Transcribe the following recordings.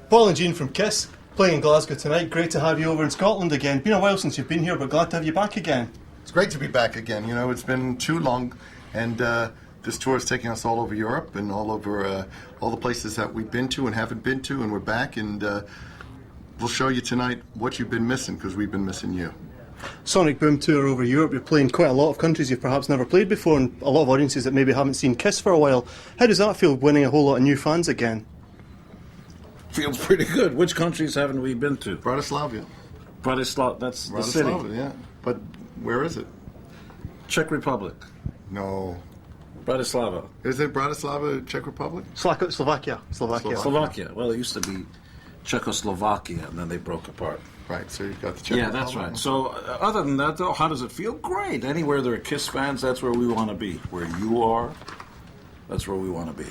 Paul and Jean from Kiss, playing in Glasgow tonight. Great to have you over in Scotland again. Been a while since you've been here, but glad to have you back again. It's great to be back again. You know, it's been too long, and this tour is taking us all over Europe and all over all the places that we've been to and haven't been to, and we're back, and we'll show you tonight what you've been missing, because we've been missing you. Sonic Boom tour over Europe. You're playing quite a lot of countries you've perhaps never played before, and a lot of audiences that maybe haven't seen Kiss for a while. How does that feel, winning a whole lot of new fans again? Feels pretty good. Which countries haven't we been to? Bratislava. That's the city. Yeah. But where is it? Czech Republic. No. Bratislava. Is it Bratislava, Czech Republic? Slovakia. Slovakia. Well, it used to be Czechoslovakia, and then they broke apart. Right, so you've got the Czech Republic. Yeah, that's right. So, other than that, though, how does it feel? Great. Anywhere there are Kiss fans, that's where we want to be. Where you are, that's where we want to be.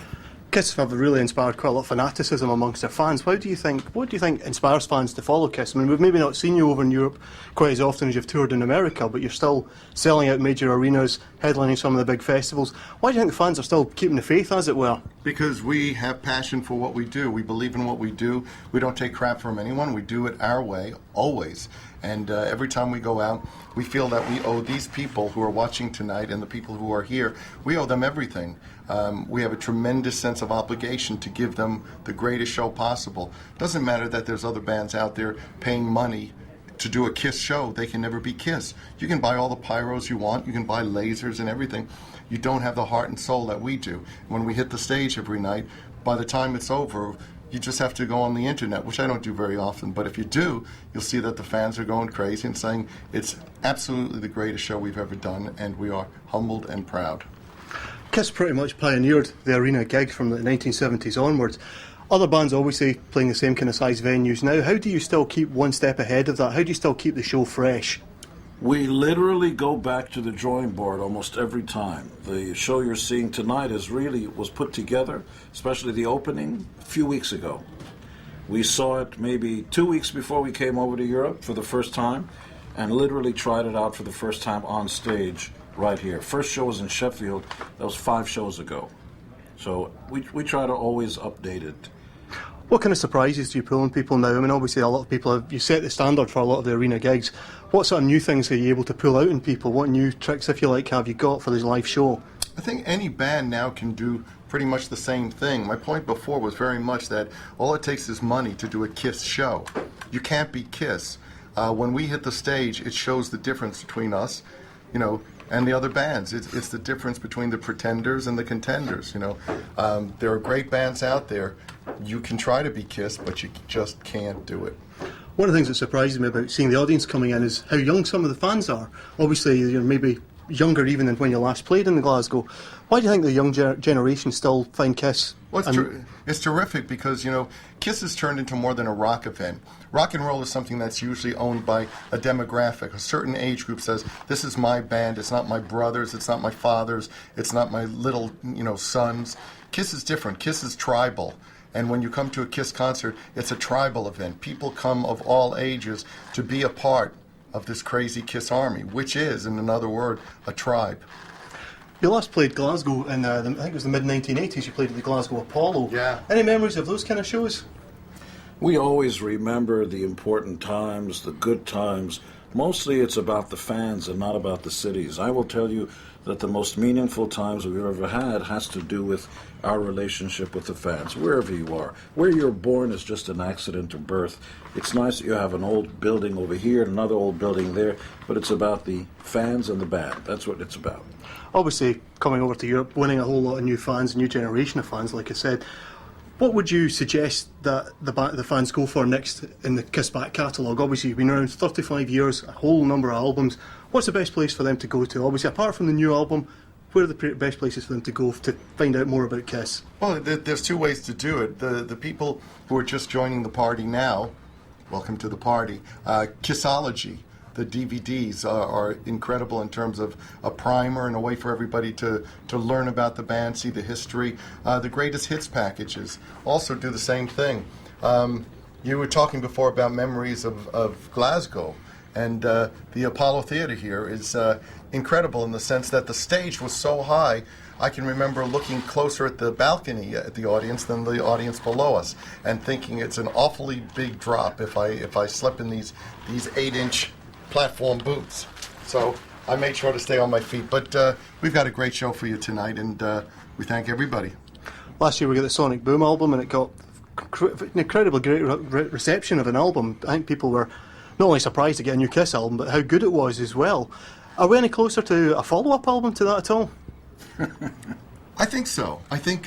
Kiss have really inspired quite a lot of fanaticism amongst their fans. What do you think inspires fans to follow Kiss? I mean, we've maybe not seen you over in Europe quite as often as you've toured in America, but you're still selling out major arenas, headlining some of the big festivals. Why do you think the fans are still keeping the faith, as it were? Because we have passion for what we do. We believe in what we do. We don't take crap from anyone. We do it our way, always. And every time we go out, we feel that we owe these people who are watching tonight and the people who are here, we owe them everything. We have a tremendous sense of obligation to give them the greatest show possible. Doesn't matter that there's other bands out there paying money to do a Kiss show. They can never be Kiss. You can buy all the pyros you want. You can buy lasers and everything. You don't have the heart and soul that we do. When we hit the stage every night, by the time it's over, you just have to go on the internet, which I don't do very often. But if you do, you'll see that the fans are going crazy and saying it's absolutely the greatest show we've ever done, and we are humbled and proud. Kiss pretty much pioneered the arena gig from the 1970s onwards. Other bands always say playing the same kind of size venues now. How do you still keep one step ahead of that? How do you still keep the show fresh? We literally go back to the drawing board almost every time. The show you're seeing tonight was put together, especially the opening, a few weeks ago. We saw it maybe 2 weeks before we came over to Europe for the first time, and literally tried it out for the first time on stage right here. First show was in Sheffield. That was 5 shows ago. So we try to always update it. What kind of surprises do you pull on people now? I mean, obviously a lot of people you set the standard for a lot of the arena gigs. What sort of new things are you able to pull out in people? What new tricks, if you like, have you got for this live show? I think any band now can do pretty much the same thing. My point before was very much that all it takes is money to do a Kiss show. You can't be Kiss. When we hit the stage, it shows the difference between us, and the other bands. It's the difference between the pretenders and the contenders. There are great bands out there. You can try to be Kiss, but you just can't do it. One of the things that surprises me about seeing the audience coming in is how young some of the fans are. Obviously, you're maybe younger even than when you last played in Glasgow. Why do you think the young generation still find Kiss? Well, it's terrific because, Kiss has turned into more than a rock event. Rock and roll is something that's usually owned by a demographic. A certain age group says, this is my band, it's not my brother's, it's not my father's, it's not my little, sons. Kiss is different. Kiss is tribal. And when you come to a Kiss concert, it's a tribal event. People come of all ages to be a part of this crazy Kiss army, which is, in another word, a tribe. You last played Glasgow in, I think it was the mid-1980s. You played at the Glasgow Apollo. Yeah. Any memories of those kind of shows? We always remember the important times, the good times. Mostly it's about the fans and not about the cities. I will tell you that the most meaningful times we've ever had has to do with our relationship with the fans, wherever you are. Where you're born is just an accident of birth. It's nice that you have an old building over here and another old building there, but it's about the fans and the band. That's what it's about. Obviously, coming over to Europe, winning a whole lot of new fans, a new generation of fans, like I said. What would you suggest that the fans go for next in the Kiss back catalogue? Obviously, you've been around 35 years, a whole number of albums. What's the best place for them to go to? Obviously, apart from the new album, where are the best places for them to go to find out more about Kiss? Well, there's 2 ways to do it. The people who are just joining the party now, welcome to the party. Kissology. The DVDs are incredible in terms of a primer and a way for everybody to learn about the band, see the history. The greatest hits packages also do the same thing. You were talking before about memories of Glasgow, and the Apollo Theatre here is incredible in the sense that the stage was so high. I can remember looking closer at the balcony at the audience than the audience below us, and thinking it's an awfully big drop if I slip in these 8-inch platform boots. So I made sure to stay on my feet. But we've got a great show for you tonight, and we thank everybody. Last year we got the Sonic Boom album, and it got an incredibly great reception of an album. I think people were not only surprised to get a new Kiss album, but how good it was as well. Are we any closer to a follow-up album to that at all? I think so. I think,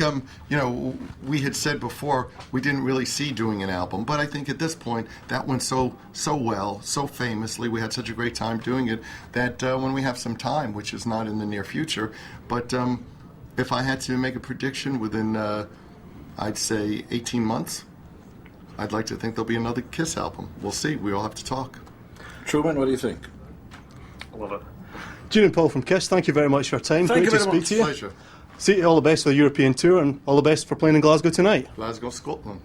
we had said before we didn't really see doing an album, but I think at this point that went so well, so famously, we had such a great time doing it, that when we have some time, which is not in the near future, but if I had to make a prediction within, I'd say 18 months, I'd like to think there'll be another Kiss album. We'll see. We all have to talk. Truman, what do you think? I love it. Gene and Paul from Kiss, thank you very much for your time. Thank you Great to very speak much. to you. Pleasure. See you all the best for the European tour, and all the best for playing in Glasgow tonight. Glasgow, Scotland.